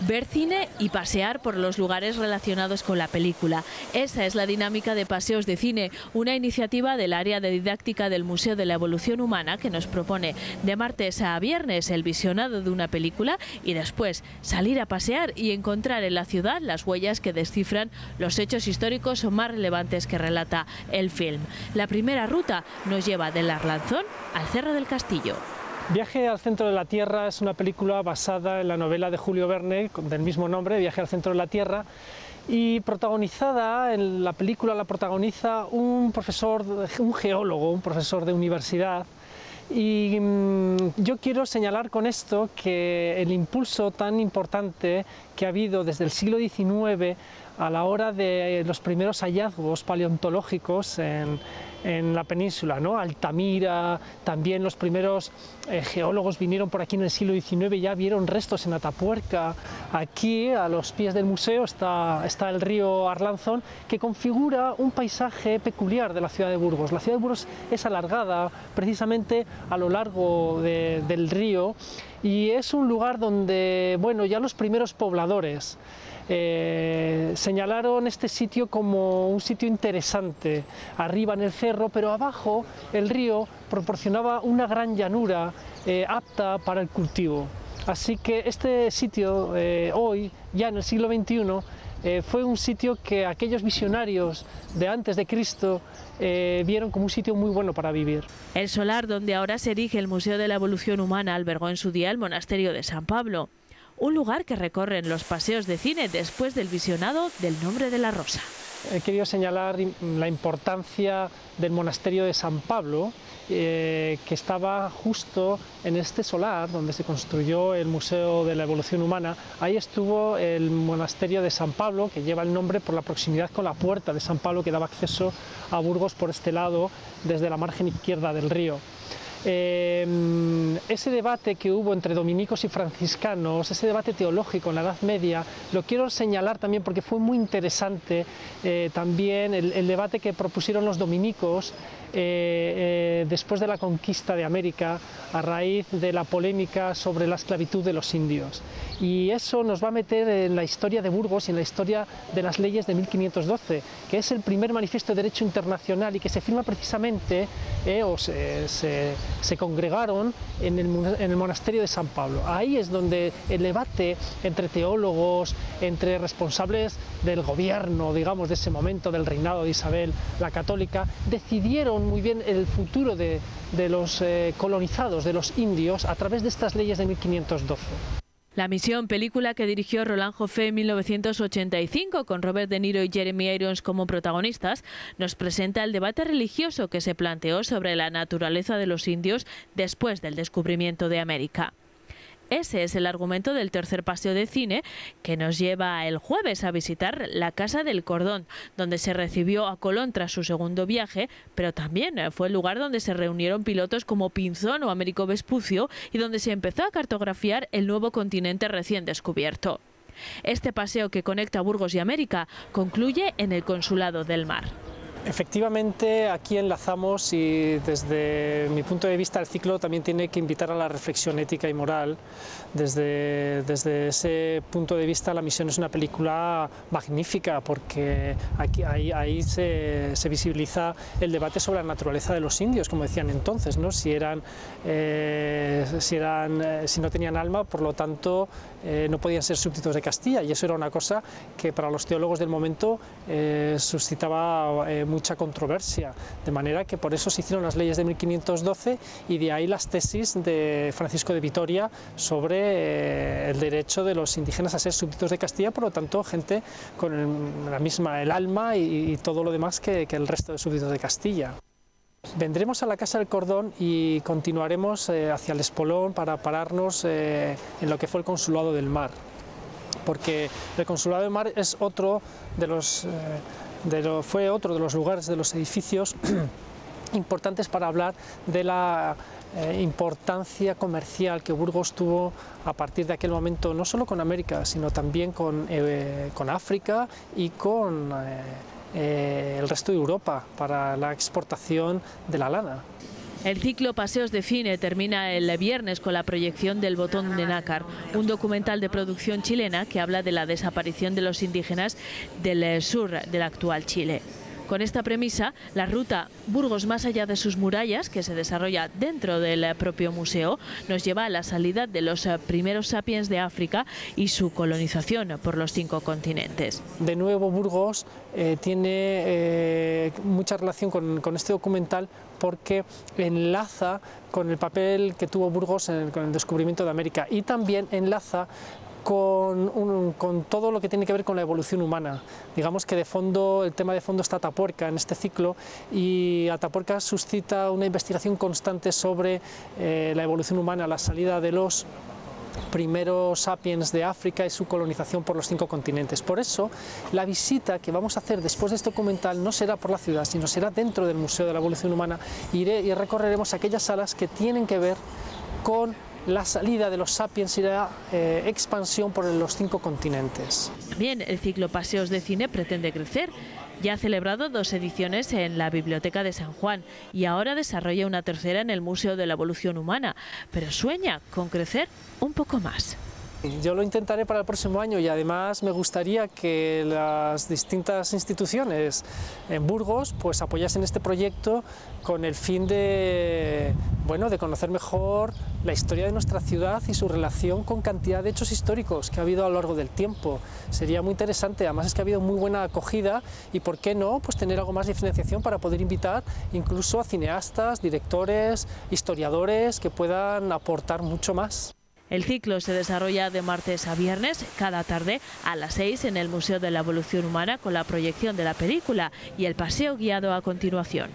Ver cine y pasear por los lugares relacionados con la película. Esa es la dinámica de Paseos de Cine, una iniciativa del área de didáctica del Museo de la Evolución Humana que nos propone de martes a viernes el visionado de una película y después salir a pasear y encontrar en la ciudad las huellas que descifran los hechos históricos más relevantes que relata el film. La primera ruta nos lleva del Arlanzón al Cerro del Castillo. Viaje al centro de la Tierra es una película basada en la novela de Julio Verne del mismo nombre, Viaje al centro de la Tierra, y protagonizada, en la película la protagoniza un profesor, un geólogo, un profesor de universidad. Y yo quiero señalar con esto que el impulso tan importante que ha habido desde el siglo XIX a la hora de los primeros hallazgos paleontológicos en la península, ¿no? Altamira, también los primeros geólogos vinieron por aquí en el siglo XIX y ya vieron restos en Atapuerca. Aquí, a los pies del museo, está el río Arlanzón, que configura un paisaje peculiar de la ciudad de Burgos. La ciudad de Burgos es alargada precisamente a lo largo del río y es un lugar donde, bueno, ya los primeros pobladores señalaron este sitio como un sitio interesante, arriba en el cerro, pero abajo el río proporcionaba una gran llanura apta para el cultivo. Así que este sitio hoy, ya en el siglo XXI, fue un sitio que aquellos visionarios de antes de Cristo vieron como un sitio muy bueno para vivir. El solar donde ahora se erige el Museo de la Evolución Humana albergó en su día el monasterio de San Pablo. Un lugar que recorren los paseos de cine después del visionado del Nombre de la Rosa. He querido señalar la importancia del monasterio de San Pablo, que estaba justo en este solar donde se construyó el Museo de la Evolución Humana. Ahí estuvo el monasterio de San Pablo, que lleva el nombre por la proximidad con la puerta de San Pablo que daba acceso a Burgos por este lado desde la margen izquierda del río. Ese debate que hubo entre dominicos y franciscanos, ese debate teológico en la Edad Media, lo quiero señalar también porque fue muy interesante también el debate que propusieron los dominicos después de la conquista de América a raíz de la polémica sobre la esclavitud de los indios. Y eso nos va a meter en la historia de Burgos y en la historia de las leyes de 1512, que es el primer manifiesto de derecho internacional y que se firma precisamente, se congregaron en el monasterio de San Pablo. Ahí es donde el debate entre teólogos, entre responsables del gobierno, digamos, de ese momento, del reinado de Isabel la Católica, decidieron muy bien el futuro de los colonizados, de los indios, a través de estas leyes de 1512. La Misión, película que dirigió Roland Joffé en 1985 con Robert De Niro y Jeremy Irons como protagonistas, nos presenta el debate religioso que se planteó sobre la naturaleza de los indios después del descubrimiento de América. Ese es el argumento del tercer paseo de cine que nos lleva el jueves a visitar la Casa del Cordón, donde se recibió a Colón tras su segundo viaje, pero también fue el lugar donde se reunieron pilotos como Pinzón o Américo Vespucio y donde se empezó a cartografiar el nuevo continente recién descubierto. Este paseo que conecta Burgos y América concluye en el Consulado del Mar. Efectivamente, aquí enlazamos y desde mi punto de vista el ciclo también tiene que invitar a la reflexión ética y moral. Desde ese punto de vista la Misión es una película magnífica porque ahí se visibiliza el debate sobre la naturaleza de los indios, como decían entonces, ¿no? Si no tenían alma, por lo tanto no podían ser súbditos de Castilla, y eso era una cosa que para los teólogos del momento suscitaba mucha controversia, de manera que por eso se hicieron las leyes de 1512 y de ahí las tesis de Francisco de Vitoria sobre el derecho de los indígenas a ser súbditos de Castilla, por lo tanto gente con el alma y todo lo demás que el resto de súbditos de Castilla. Vendremos a la Casa del Cordón y continuaremos hacia el Espolón para pararnos en lo que fue el Consulado del Mar, porque el Consulado del Mar es otro de los fue otro de los lugares, de los edificios importantes para hablar de la importancia comercial que Burgos tuvo a partir de aquel momento, no solo con América, sino también con África y con el resto de Europa para la exportación de la lana. El ciclo Paseos de Cine termina el viernes con la proyección del Botón de Nácar, un documental de producción chilena que habla de la desaparición de los indígenas del sur del actual Chile. Con esta premisa, la ruta Burgos más allá de sus murallas, que se desarrolla dentro del propio museo, nos lleva a la salida de los primeros sapiens de África y su colonización por los 5 continentes. De nuevo, Burgos tiene mucha relación con este documental porque enlaza con el papel que tuvo Burgos con el descubrimiento de América y también enlaza con todo lo que tiene que ver con la evolución humana. Digamos que de fondo, el tema de fondo está Atapuerca en este ciclo, y Atapuerca suscita una investigación constante sobre la evolución humana, la salida de los primeros sapiens de África y su colonización por los 5 continentes. Por eso, la visita que vamos a hacer después de este documental no será por la ciudad, sino será dentro del Museo de la Evolución Humana. Iré y recorreremos aquellas salas que tienen que ver con la salida de los sapiens y la expansión por los 5 continentes. También el ciclo Paseos de Cine pretende crecer. Ya ha celebrado 2 ediciones en la Biblioteca de San Juan y ahora desarrolla una tercera en el Museo de la Evolución Humana, pero sueña con crecer un poco más. Yo lo intentaré para el próximo año y además me gustaría que las distintas instituciones en Burgos pues apoyasen este proyecto con el fin de conocer mejor la historia de nuestra ciudad y su relación con cantidad de hechos históricos que ha habido a lo largo del tiempo. Sería muy interesante, además es que ha habido muy buena acogida y por qué no pues tener algo más de financiación para poder invitar incluso a cineastas, directores, historiadores que puedan aportar mucho más. El ciclo se desarrolla de martes a viernes, cada tarde a las 6 en el Museo de la Evolución Humana con la proyección de la película y el paseo guiado a continuación.